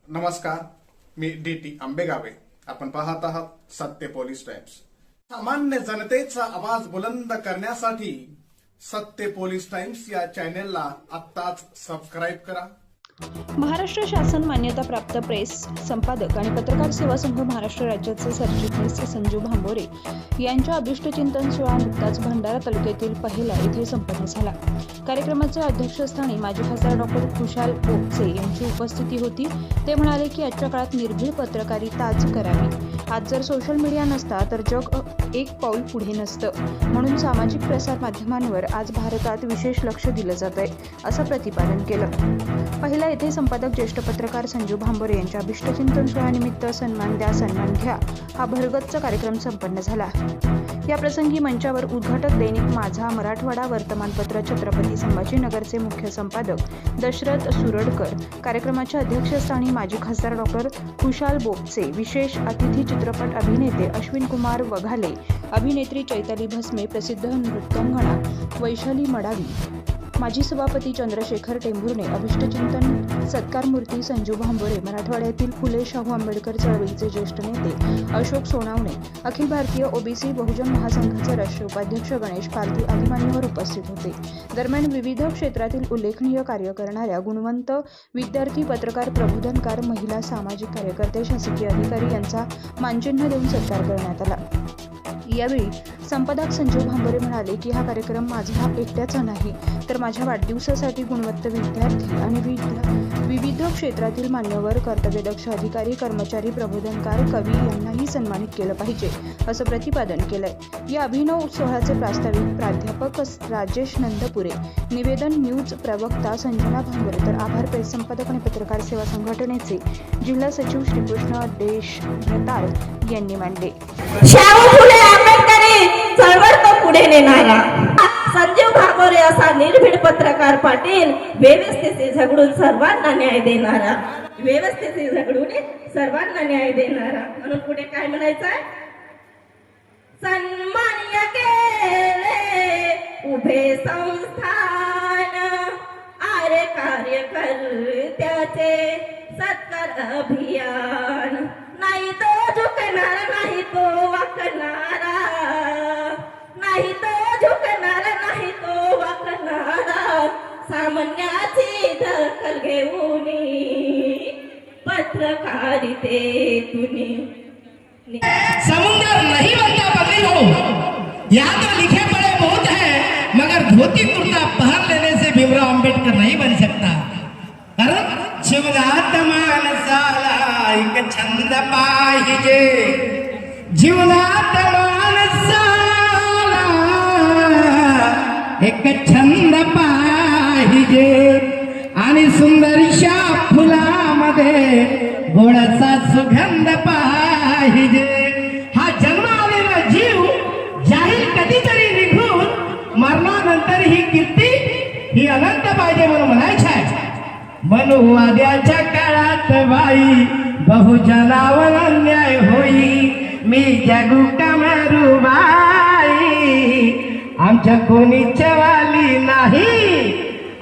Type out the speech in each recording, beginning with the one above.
नमस्कार, मी DT आंबेगावे. आपण पाहत आहात सत्य पोलीस टाइम्स. सामान्य जनतेचा आवाज बुलंद करण्यासाठी सत्य पोलीस टाइम्स या चॅनेलला आत्ताच सबस्क्राईब करा. महाराष्ट्र शासन मान्यताप्राप्त प्रेस संपादक आणि पत्रकार सेवा संघ महाराष्ट्र राज्याचे सरचिटणीस संजू भांबोरे यांच्या अभिष्टचिंतन सोहळा नुकताच भंडारा तालुक्यातील पहिला येथे संपन्न झाला. कार्यक्रमाच्या अध्यक्षस्थानी माजी खासदार डॉक्टर खुशाल बोपचे यांची उपस्थिती होती. ते म्हणाले की आजच्या काळात निर्भीड पत्रकारिताच करावी. आज जर सोशल मीडिया नसता तर जग एक पाऊल पुढे नसतं. म्हणून सामाजिक प्रसार माध्यमांवर आज भारतात विशेष लक्ष दिलं जात आहे, असं प्रतिपादन केलं. पहिला येथे संपादक ज्येष्ठ पत्रकार संजू भांबोरे यांच्या अभिष्टचिंतन सोहळ्यानिमित्त सन्मान द्या सन्मान घ्या हा भरगच्च कार्यक्रम संपन्न झाला. या प्रसंगी मंचावर उद्घाटक दैनिक माझा मराठवाडा वर्तमानपत्र छत्रपती संभाजीनगरचे मुख्य संपादक दशरथ सुरडकर, कार्यक्रमाच्या अध्यक्षस्थानी माजी खासदार डॉक्टर खुशाल बोपचे, विशेष अतिथी चित्रपट अभिनेते अश्विन कुमार वघाले, अभिनेत्री चैताली भस्मे, प्रसिद्ध नृत्यांगना वैशाली मडावी, माजी सभापती चंद्रशेखर टेंभुर्णे, अभिष्टचिंतन सत्कारमूर्ती संजू भांबोरे, मराठवाड्यातील फुले शाहू आंबेडकर चळवळीचे ज्येष्ठ नेते अशोक सोनावणे, अखिल भारतीय ओबीसी बहुजन महासंघाचे राष्ट्रीय उपाध्यक्ष गणेश पारधी आदी मान्यवर उपस्थित होते. दरम्यान विविध क्षेत्रातील उल्लेखनीय कार्य करणाऱ्या गुणवंत विद्यार्थी, पत्रकार, प्रबोधनकार, महिला, सामाजिक कार्यकर्ते, शासकीय अधिकारी यांचा मानचिन्ह देऊन सत्कार करण्यात आला. यावेळी संपादक संजू भांबोरे म्हणाले की हा कार्यक्रम माझा एकट्याचा नाही, तर माझ्या वाढदिवसासाठी गुणवंत विद्यार्थी आणि विविध क्षेत्रातील मान्यवर, कर्तव्यदक्ष अधिकारी, कर्मचारी, प्रबोधनकार, कवी यांनाही सन्मानित केलं पाहिजे, असं प्रतिपादन केलंय. या अभिनव सोहळ्याचे प्रास्ताविक प्राध्यापक राजेश नंदपुरे, निवेदन न्यूज प्रवक्ता संजना भांबोरे, तर आभार प्रेस संपादक आणि पत्रकार सेवा संघटनेचे जिल्हा सचिव श्रीकृष्ण देशभ्रताळ यांनी मांडले. शाहू फुले आंबेडकरी चळवळ तो पुढे नेणारा संजू भांबोरे असा निर्भीड पत्रकार पाटील, व्यवस्थेचे झगडून सर्वांना न्याय देणारा, व्यवस्थेचे झगडून सर्वांना न्याय देणारा. म्हणून पुढे काय म्हणायचंय? सन्मान्य केले उभे संस्थान, आरे कार्यकर्त्याचे सत्कार अभियान, नाही तो झुकणार नाही तो वाकणारा, नाही तो झुकणार नाही तो वाकणारा, सामान्याची दखल घेऊन पत्रकारितेतून. समुंदर नहीं बनता बंदी हो, यहाँ तो लिखे पड़े बहुत है, मगर धोती कुर्ता पहन लेने से भीमराव अंबेडकर नहीं बन सकता. कारण जीवनात माणसाला एक छंद पाहिजे, जीवनात माणसाला एक छंद पाहिजे, आणि सुंदरशा फुलामध्ये गोडाचा सुगंध पाहिजे. हा जन्म आलेला जीव जाईल कधीतरी निघून, मरणानंतर ही कीर्ती ही अनंत पाहिजे म्हणून म्हणायचं आहे. मनुवाद्याच्या काळात बाई बहुजनावर अन्याय होई, मी जगू कमरू बाई, आमच्या कोणीच्या वाली नाही.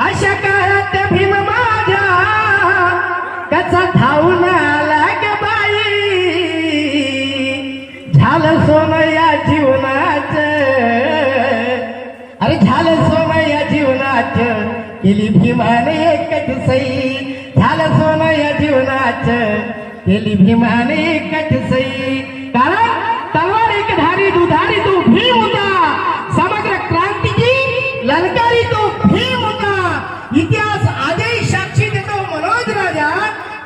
अशा काळात भीम माझ्या कसा धावून आला ग बाई, झालं सोनं या जीवनाचं, अरे झालं सोनं या जीवनाचं, केली भीमाने एकच सई, झालं सोनं या जीवनाचं, केली भीमाने एकच सई. कारण तलवार एक धारी दुधारी तो भीम होता, समग्र क्रांतीची ललकारी तो भीम होता. इतिहास आजही साक्षी देतो मनोज राजा,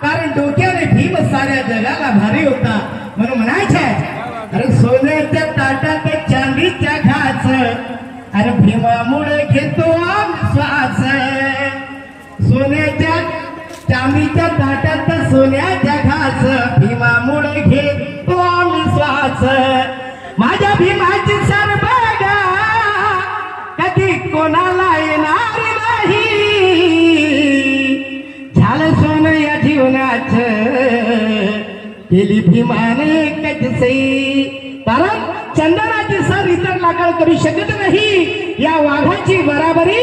कारण डोक्याने भीम साऱ्या जगाला भारी होता म्हणून म्हणायचे. अरे सोन्याच्या ताटात चांदीच्या घास, अरे भीमामुळे घेतो श्वास, सोन्याच्या चांदीच्या ताटात सोन्याच्या घास, भीमामुळे घेतो श्वास. माझ्या भीमाची सर बघा कधी कोणाला येणार नाही, झालं सोनं या जीवनाचं, केली भीमाने एकच सई. कारण चंदनाची सर इतर लाकड करू शकत नाही, या वाघाची बराबरी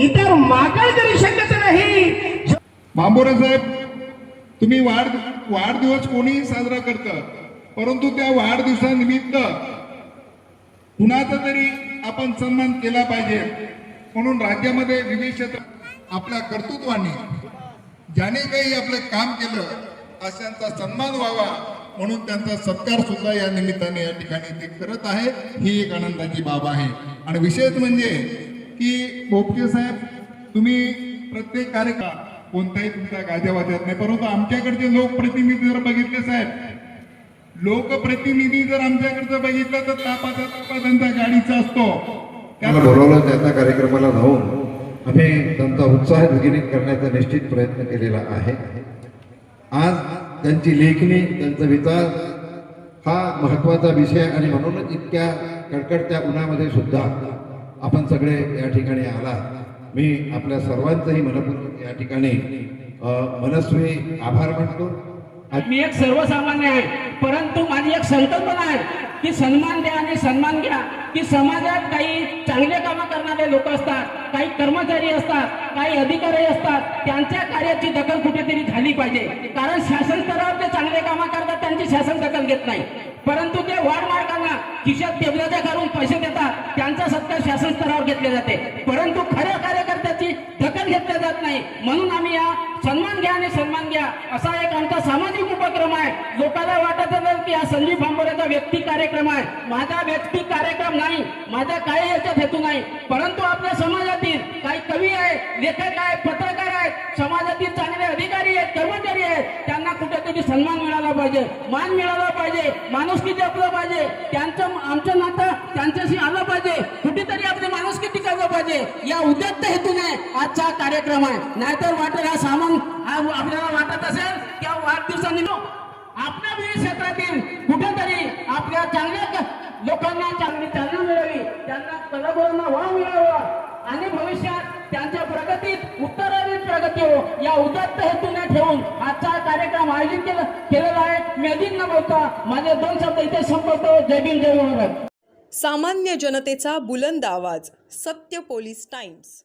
इतर माकड करू शकत नाही. भांबोरे साहेब तुम्ही वाढदिवस कोणीही साजरा करतं, परंतु त्या वाढदिवसानिमित्त कुणाचा तरी आपण सन्मान केला पाहिजे. म्हणून राज्यामध्ये विविध क्षेत्रात आपल्या कर्तृत्वाने ज्याने काही आपलं काम केलं अशांचा सन्मान व्हावा म्हणून त्यांचा सत्कार सुद्धा या निमित्ताने या ठिकाणी ते करत आहे. ही एक आनंदाची बाब आहे. आणि विशेष म्हणजे की बोपके साहेब, तुम्ही प्रत्येक कार्यक्रम कोणताही तुमचा गाजा वाजत नाही, परंतु आमच्याकडचे लोकप्रतिनिधी जर बघितले साहेब, लोकप्रतिनिधी जर आमच्याकडचं बघितलं तर तापाचा त्यांचा गाडीचा असतो. त्याला बोलावलं, त्यांच्या कार्यक्रमाला जाऊन आम्ही त्यांचा उत्साह द्विगुणित करण्याचा निश्चित प्रयत्न केलेला आहे. आज त्यांची लेखणी, त्यांचा विचार हा महत्वाचा विषय आणि म्हणूनच इतक्या कडकडत्या उन्हामध्ये सुद्धा आपण सगळे या ठिकाणी आला. मी आपल्या सर्वांचंही मनपूर्वक या ठिकाणी मनस्वी आभार मानतो. मी एक सर्वसामान्य आहे, परंतु माझी एक संकल्पना आहे की सन्मान द्या आणि सन्मान घ्या. की समाजात काही चांगले कामं करणारे लोक असतात, काही कर्मचारी असतात, काही अधिकारी असतात, त्यांच्या कार्याची दखल कुठेतरी झाली पाहिजे. कारण शासन स्तरावर ते चांगले कामं करतात, त्यांची शासन दखल घेत नाही, परंतु ते वाढ मार्गांना खिशात टेबलाच्या घालून पैसे देतात, त्यांचा सत्कार शासन स्तरावर घेतले जाते, परंतु खऱ्या कार्यकर्त्याची दखल घेतली जात नाही. म्हणून आम्ही या सन्मान घ्या आणि सन्मान घ्या असा एक आमचा सामाजिक उपक्रम आहे. लोकांना वाटत असेल की हा संजीव भांबोरेचा व्यक्ती कार्यक्रम आहे. माझा व्यक्ती कार्यक्रम नाही, माझा काही याच्यात हेतू नाही, परंतु आपल्या समाजातील काही कवी आहेत, लेखक आहेत, पत्रकार आहेत, समाजातील चांगले अधिकारी आहेत, कर्मचारी आहेत, त्यांना कुठेतरी सन्मान मिळाला पाहिजे, मान मिळाला पाहिजे, माणुसकी जपलं पाहिजे, त्यांचं आमचं नातं त्यांच्याशी आलं पाहिजे, कुठेतरी आपली माणुसकी टिकवलं पाहिजे. या उद्युक्त हेतूने आजचा कार्यक्रम आहे. नाहीतर वाटेल हा सामान आपल्याला वाटत असेल त्या वाढदिवसानिमित्त आपल्या विविध क्षेत्रातील कुठेतरी आपल्या चांगल्या लोकांना चांगली चालना मिळावी, त्यांना कलागुणांना वाव मिळावा आणि भविष्यात त्यांच्या प्रगतीत उत्तराधिक प्रगती हो, या उदात्त हेतूने ठेवून आजचा कार्यक्रम आयोजित केलेला आहे. मी अधिक न बोलता माझे 2 शब्द इथे संपवतो. जय भीम, जय भारत. सामान्य जनतेचा बुलंद आवाज, सत्य पोलीस टाइम्स.